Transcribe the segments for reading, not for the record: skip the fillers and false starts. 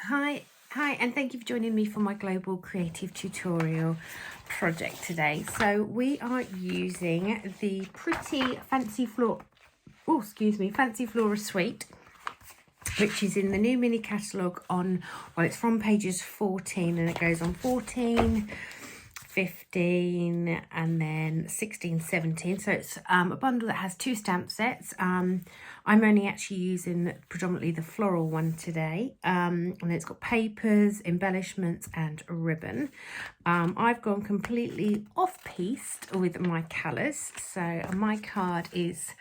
Hi, and thank you for joining me for my global creative tutorial project today. So we are using the pretty Fancy Flora suite, which is in the new mini catalogue on, well, it's from pages 14 and it goes on 14, 15 and then 16, 17. So it's a bundle that has two stamp sets. I'm only actually using predominantly the floral one today, and it's got papers, embellishments and ribbon. I've gone completely off-piste with my colours. So my card is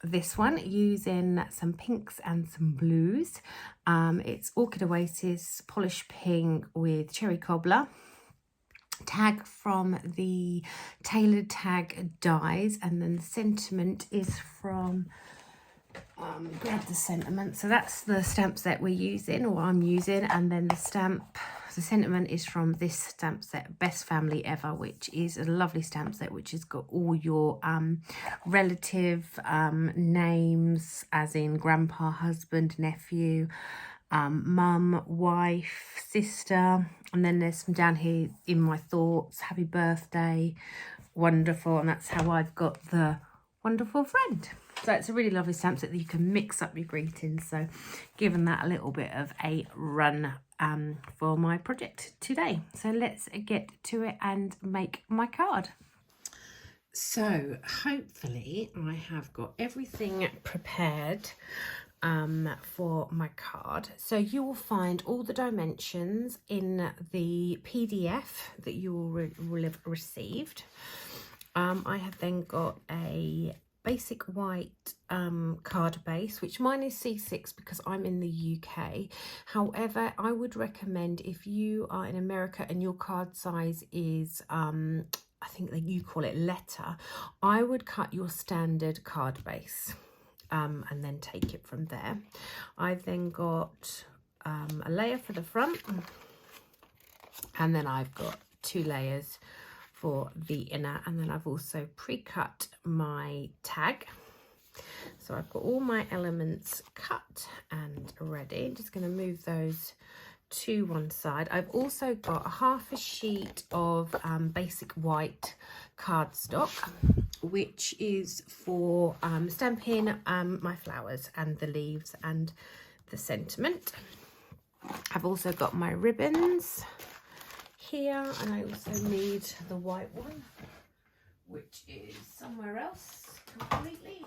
this one, using some pinks and some blues. It's Orchid Oasis Polish Pink with Cherry Cobbler. Tag from the Tailored Tag dies, and then the sentiment is from grab the sentiment. So that's the stamp set we're using, or I'm using, and then the sentiment is from this stamp set, Best Family Ever, which is a lovely stamp set which has got all your relative names, as in grandpa, husband, nephew, mum, wife, sister, and then there's some down here in my thoughts, happy birthday, wonderful, and that's how I've got the wonderful friend. So it's a really lovely stamp set that you can mix up your greetings. So given that a little bit of a run for my project today. So let's get to it and make my card. So hopefully I have got everything prepared for my card. So you will find all the dimensions in the PDF that you will have received. I have then got a basic white card base, which mine is C6 because I'm in the UK. However, I would recommend, if you are in America and your card size is I think that you call it letter, I would cut your standard card base and then take it from there. I've then got a layer for the front, and then I've got 2 layers for the inner, and then I've also pre-cut my tag. So I've got all my elements cut and ready. I'm just going to move those to one side. I've also got half a sheet of basic white cardstock, which is for stamping my flowers and the leaves and the sentiment. I've also got my ribbons here, and I also need the white one, which is somewhere else completely.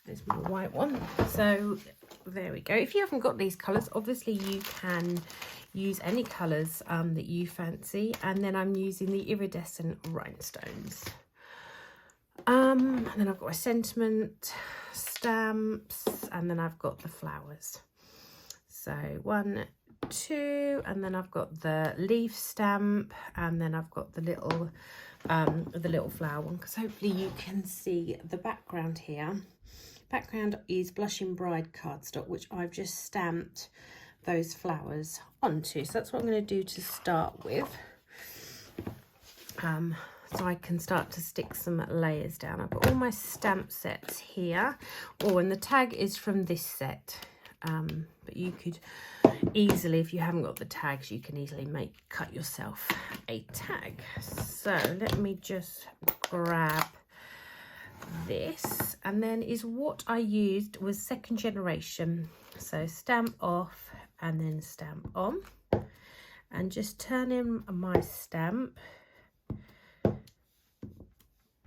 There's my white one. So there we go. If you haven't got these colours, obviously you can use any colours that you fancy, and then I'm using the iridescent rhinestones. And then I've got my sentiment stamps, and then I've got the flowers. So 1, 2, and then I've got the leaf stamp, and then I've got the little flower one, because hopefully you can see the background here. Background is Blushing Bride cardstock, which I've just stamped those flowers onto. So that's what I'm going to do to start with. So I can start to stick some layers down. I've got all my stamp sets here. Oh, and the tag is from this set. But you could easily, if you haven't got the tags, you can easily cut yourself a tag. So let me just grab this, and then is what I used was 2nd generation. So stamp off and then stamp on, and just turn in my stamp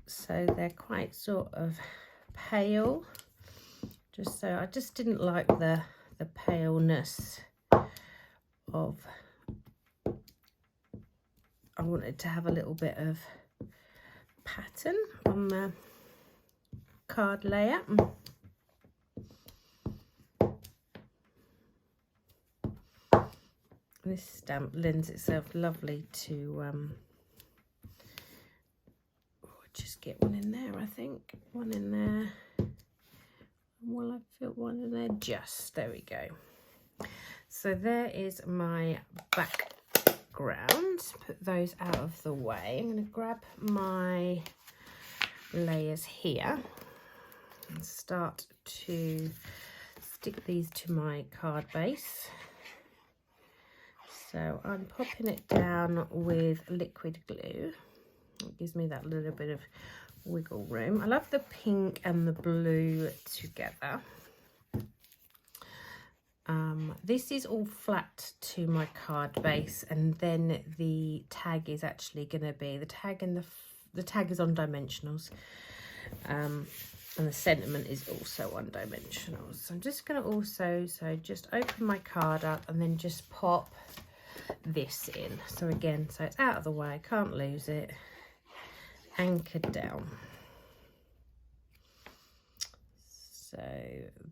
so they're quite sort of pale. Just so I just didn't like the paleness of, I wanted to have a little bit of pattern on the card layer. This stamp lends itself lovely to just get one in there. I think one in there. Will I fit one in there? Just there we go. So there is my background. Put those out of the way. I'm going to grab my layers here and start to stick these to my card base. So I'm popping it down with liquid glue. It gives me that little bit of wiggle room. I love the pink and the blue together. This is all flat to my card base, and then the tag is actually going to be the tag is on dimensionals, and the sentiment is also on dimensionals. So I'm just going to also just open my card up and then just pop this in. So again, so it's out of the way, can't lose it, anchored down. So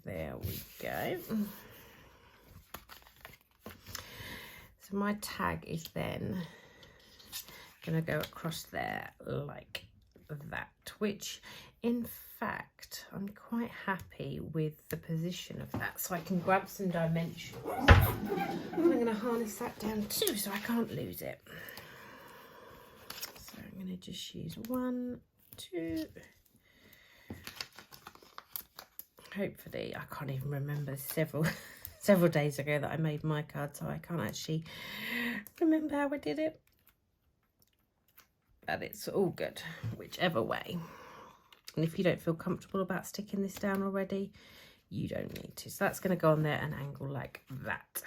there we go. So my tag is then going to go across there like that, which in fact I'm quite happy with the position of that, so I can grab some dimensions. I'm going to harness that down too so I can't lose it. So I'm going to just use 1, 2. Hopefully, I can't even remember, several days ago that I made my card, so I can't actually remember how I did it. But it's all good, whichever way. And if you don't feel comfortable about sticking this down already, you don't need to. So that's going to go on there and angle like that.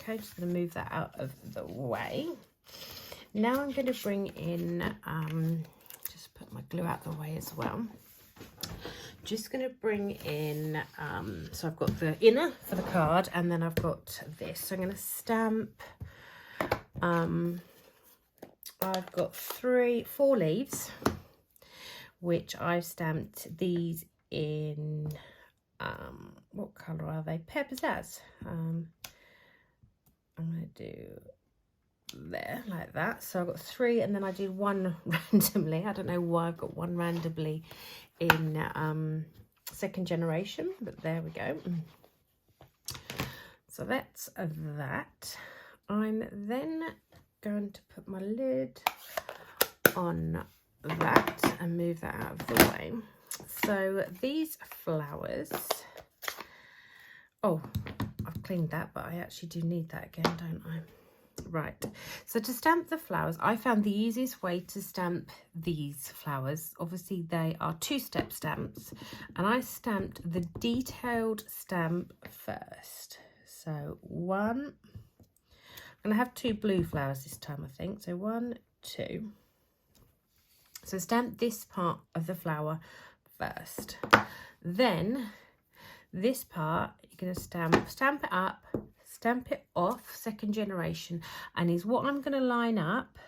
Okay, just going to move that out of the way. Now I'm going to bring in, just put my glue out the way as well. Just going to bring in, so I've got the inner for the card, and then I've got this. So I'm going to stamp, I've got 4 leaves, which I've stamped these in, what colour are they? Pizzazz. I'm going to do there like that. So I've got 3, and then I did 1 randomly. I don't know why I've got 1 randomly in second generation, but there we go. So that's that. I'm then going to put my lid on that and move that out of the way. So these flowers, oh, I've cleaned that, but I actually do need that again, don't I? Right, so to stamp the flowers, I found the easiest way to stamp these flowers, obviously they are 2-step stamps, and I stamped the detailed stamp first. So 1, I'm going to have 2 blue flowers this time, I think, so 1, 2. So stamp this part of the flower first. Then this part, you're going to stamp it up, stamp it off, second generation, and is what I'm going to line up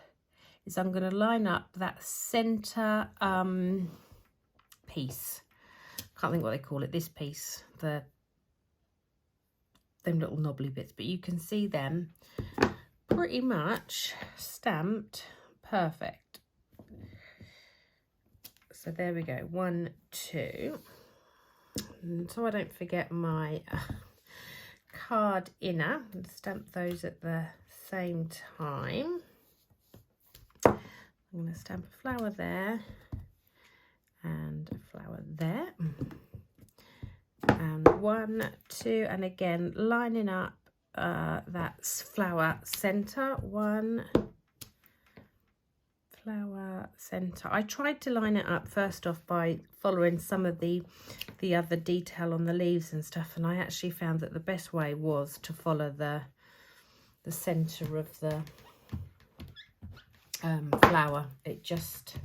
is I'm going to line up that center piece. Can't think what they call it, this piece, them little knobbly bits, but you can see them pretty much stamped perfect. So there we go, 1, 2, and so I don't forget my card inner, and stamp those at the same time. I'm going to stamp a flower there and a flower there, and 1, 2, and again lining up that flower center. 1 flower center. I tried to line it up first off by following some of the other detail on the leaves and stuff, and I actually found that the best way was to follow the center of the flower. It just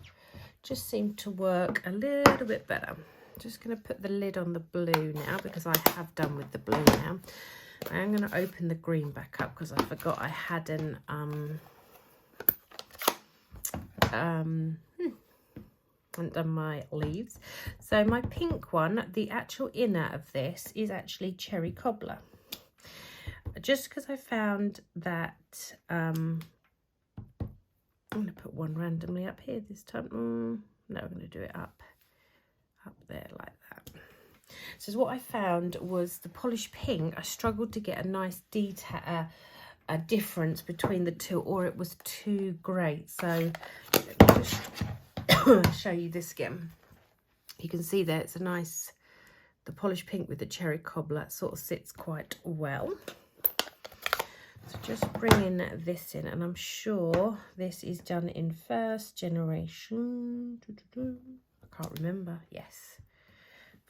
seemed to work a little bit better. Just going to put the lid on the blue now, because I have done with the blue now. I am going to open the green back up because I forgot I hadn't hadn't done my leaves. So my pink one, the actual inner of this is actually cherry cobbler, just because I found that I'm going to put 1 randomly up here this time. No, I'm going to do it up there like that. So what I found was the polished pink, I struggled to get a nice detail, a difference between the two, or it was too great. So let me just show you this again. You can see there it's a nice the polished pink with the cherry cobbler sort of sits quite well. So just bringing this in, and I'm sure this is done in first generation. I can't remember. Yes,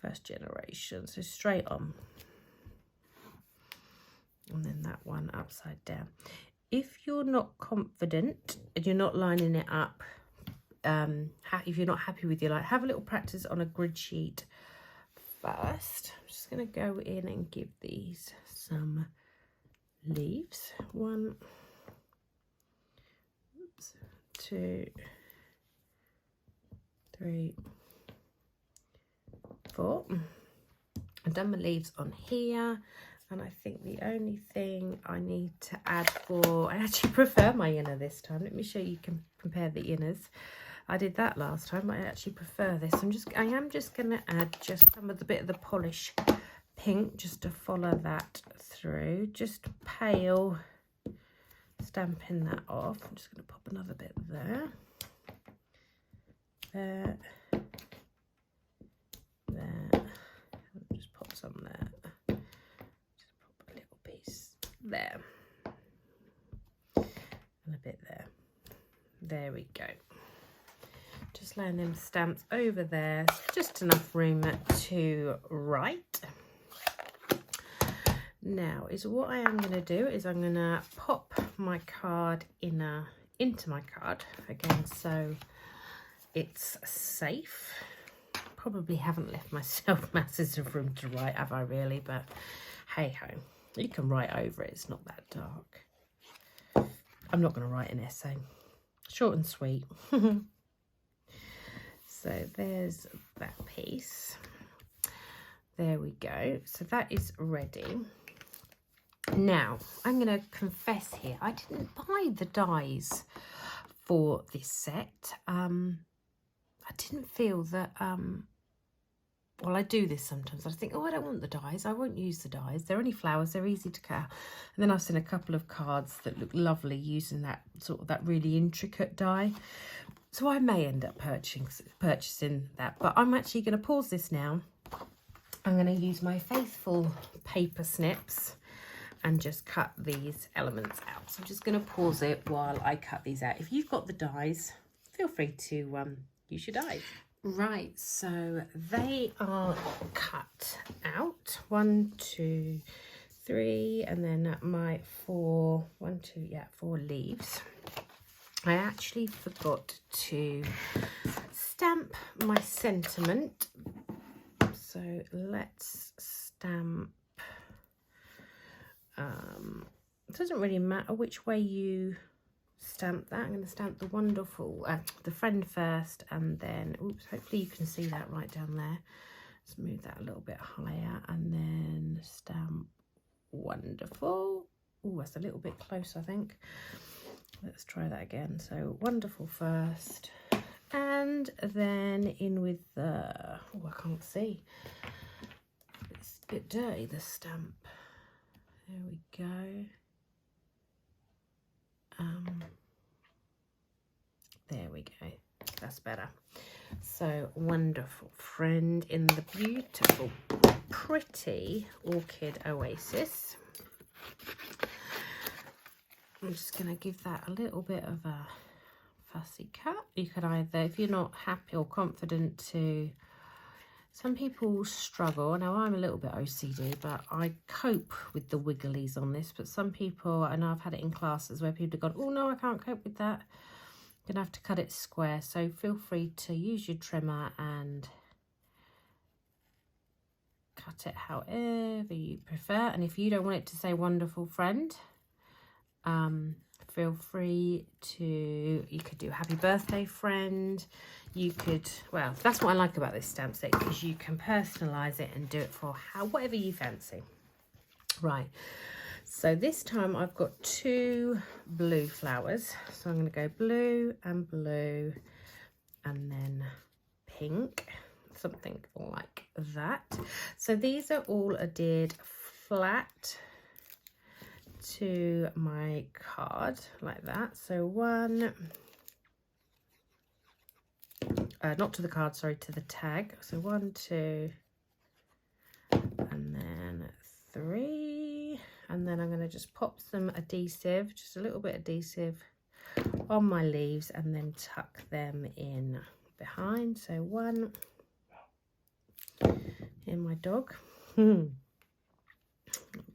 first generation. So straight on. And then that one upside down. If you're not confident and you're not lining it up, if you're not happy with your line, have a little practice on a grid sheet first. I'm just going to go in and give these some leaves. 1, 2, 3, 4. I've done my leaves on here, and I think the only thing I need to add I actually prefer my inner this time. Let me show you, can compare the inners. I did that last time, but I actually prefer this. I am just going to add just some of the bit of the polish pink just to follow that through, just pale, stamping that off. I'm just going to pop another bit there, there, just pop some there, just pop a little piece there, and a bit there we go. Just laying them stamps over there, just enough room to write. Now is what I am going to do is I'm going to pop my card into my card again, so it's safe. Probably haven't left myself masses of room to write, have I really? But hey ho, you can write over it. It's not that dark. I'm not going to write an essay. Short and sweet. So there's that piece. There we go. So that is ready. Now, I'm going to confess here, I didn't buy the dies for this set. I didn't feel that, well, I do this sometimes. I think, oh, I don't want the dies. I won't use the dies. They're only flowers. They're easy to cut out. And then I've seen a couple of cards that look lovely using that sort of that really intricate die. So I may end up purchasing that. But I'm actually going to pause this now. I'm going to use my faithful paper snips and just cut these elements out. So I'm just going to pause it while I cut these out. If you've got the dies, feel free to use your dies. Right, so they are cut out. 1, 2, 3, and then my 4 leaves. I actually forgot to stamp my sentiment. So let's stamp. It doesn't really matter which way you stamp that. I'm going to stamp the wonderful, the friend first, and then, oops, hopefully you can see that right down there. Let's move that a little bit higher, and then stamp wonderful. Oh, that's a little bit close, I think. Let's try that again. So wonderful first, and then in with the, oh, I can't see. It's a bit dirty, the stamp. There we go. There we go. That's better. So wonderful friend in the beautiful, pretty orchid oasis. I'm just going to give that a little bit of a fussy cut. You could either, if you're not happy or confident to, some people struggle. Now I'm a little bit OCD, but I cope with the wigglies on this. But some people, I know I've had it in classes where people have gone, oh no, I can't cope with that. I'm gonna have to cut it square. So feel free to use your trimmer and cut it however you prefer. And if you don't want it to say wonderful friend, feel free to, you could do happy birthday friend. You could, well, that's what I like about this stamp set, because you can personalize it and do it for whatever you fancy. Right, so this time I've got 2 blue flowers, so I'm going to go blue and then pink, something like that. So these are all adhered flat to my card like that. So one, not to the card, sorry, to the tag. So 1, 2, 3, and then I'm going to just pop some adhesive, just a little bit adhesive on my leaves, and then tuck them in behind. So 1 in my dog.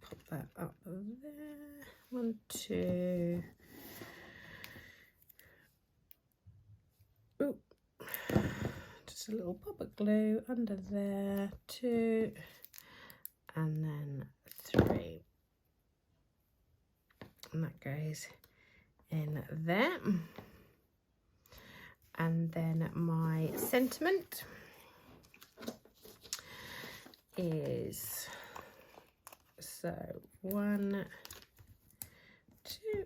Pop that up there. 1, 2. Ooh. Just a little pop of glue under there. 2, and then 3. And that goes in there. And then my sentiment is, so 1, 2,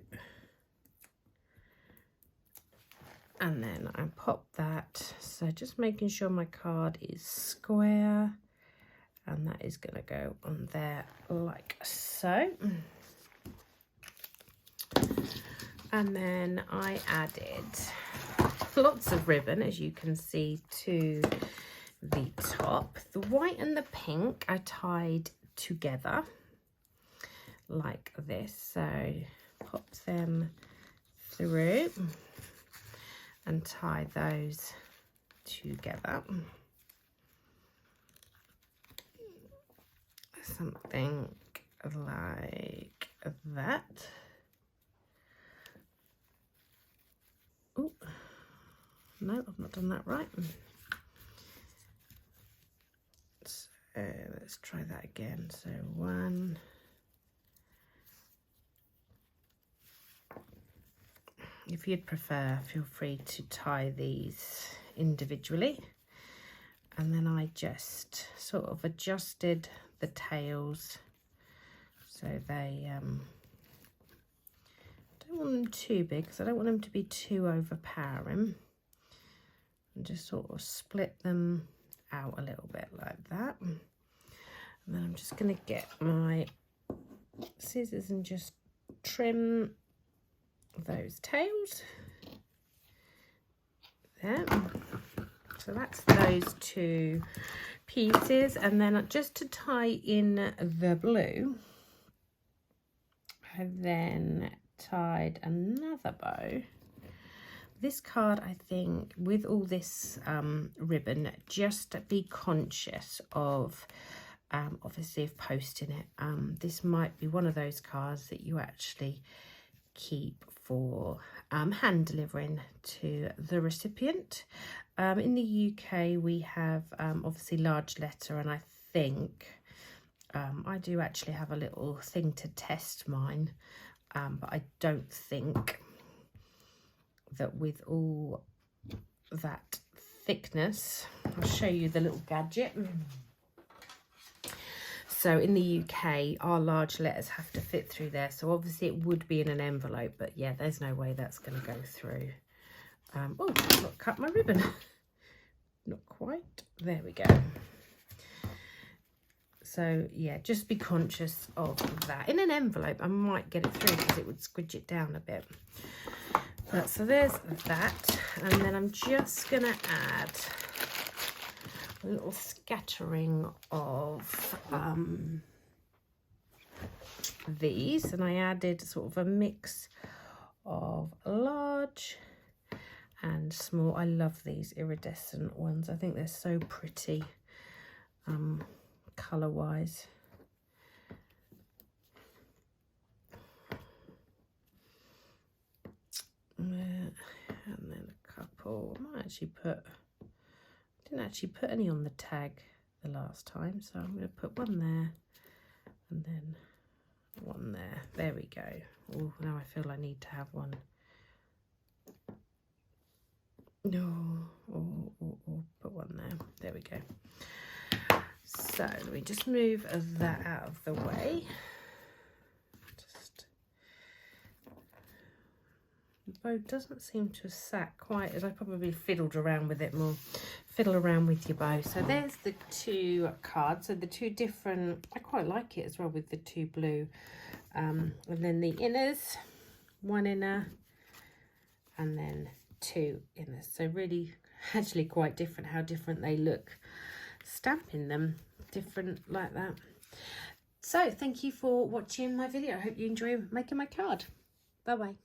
and then I pop that, so just making sure my card is square, and that is going to go on there like so. And then I added lots of ribbon, as you can see, to the top. The white and the pink I tied together like this, so pop them through and tie those together. Something like that. Oh, no, I've not done that right. So let's try that again. So 1, if you'd prefer, feel free to tie these individually. And then I just sort of adjusted the tails so they don't want them too big, because I don't want them to be too overpowering, and just sort of split them out a little bit like that. And then I'm just going to get my scissors and just trim those tails there. So that's those 2 pieces. And then just to tie in the blue, I then tied another bow. This card, I think, with all this ribbon, just be conscious of obviously of posting it. This might be one of those cards that you actually keep for hand delivering to the recipient. In the UK we have obviously large letter, and I think I do actually have a little thing to test mine, but I don't think that with all that thickness, I'll show you the little gadget. So in the UK, our large letters have to fit through there. So obviously it would be in an envelope, but yeah, there's no way that's going to go through. Oh, I've not cut my ribbon. Not quite. There we go. So yeah, just be conscious of that. In an envelope, I might get it through because it would squidge it down a bit. But so there's that. And then I'm just going to add a little scattering of these, and I added sort of a mix of large and small. I love these iridescent ones. I think they're so pretty colour wise. And then a couple. I might actually put, didn't actually put any on the tag the last time, so I'm going to put one there and then one there. There we go. Oh, now I feel I need to have one. No, or put one there. There we go. So let me just move that out of the way. Just, the bow doesn't seem to have sat quite as I probably fiddled around with it more. Fiddle around with your bow. So there's the 2 cards. So the 2 different, I quite like it as well with the 2 blue. And then the inners, 1 inner and then 2 inners. So really actually quite different how different they look. Stamping them different like that. So thank you for watching my video. I hope you enjoy making my card. Bye bye.